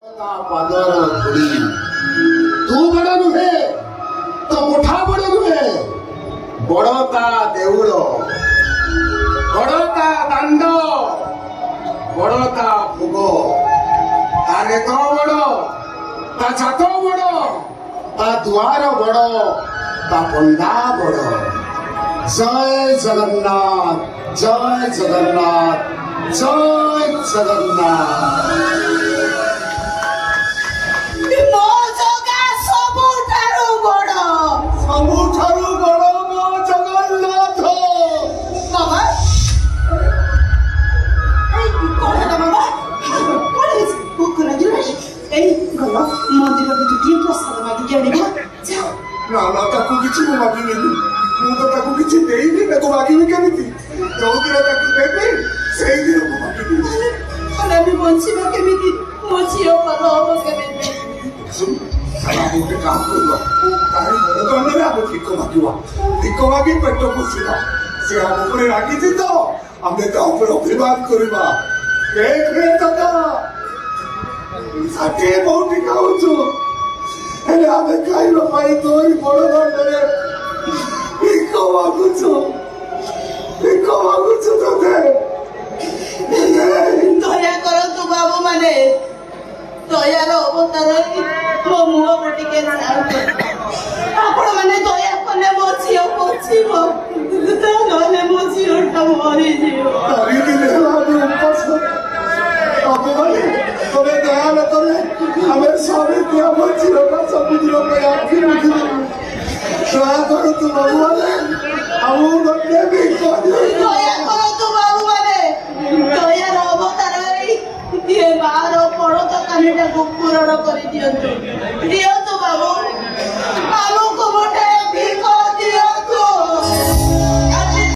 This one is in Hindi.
पादर धूली तू बड़ नुहे तो मुठा बड़ नुहे बड़ता देउल बड़ता दांड बड़ता भोग तारे तो बड़ ता छात बड़ ता दुआर बड़ ता पंडा बड़। जय जगन्नाथ जय जगन्नाथ जय जगन्नाथ। ना ताकू किछि मु मागिनी मु तो ताकू किछि देइनी मैं तो मागिनी केमिति जो दिन ताकू देबे सेई दिन मु मागिनी अरे भी बंसीबा केमिति मोचियो पलो हो केमिति सुन साला मोटे काम करवा तारी बड़ दंड रे हम ठीक मागी पेट पोसिला से हम ऊपर रागी थी तो हमने तो ऊपर अभिमान करबा एक रे तका साथे मोटी खाउछु हेले आमे खाइबा पाई तोरी बड़ दंडरे भिको मागुछु तोते दया करो तू बाबू माने दयार अवतार मो मुह पटिके आपण माने दया कले मो झियो पछिबो नले मो झियोटा मरि जियो तारी दिले लागे उपास अब माने तोरे दया न करे हमें सारे दिया मचिरो का समुद्र में आखिर उठी दया करो तू बाबू वाले हम गड्ढे भी दया करो तू बाबू माने दयार अवतार ये बारो पड़ो तो कानीटा को पूरण कर दियंतु बाबू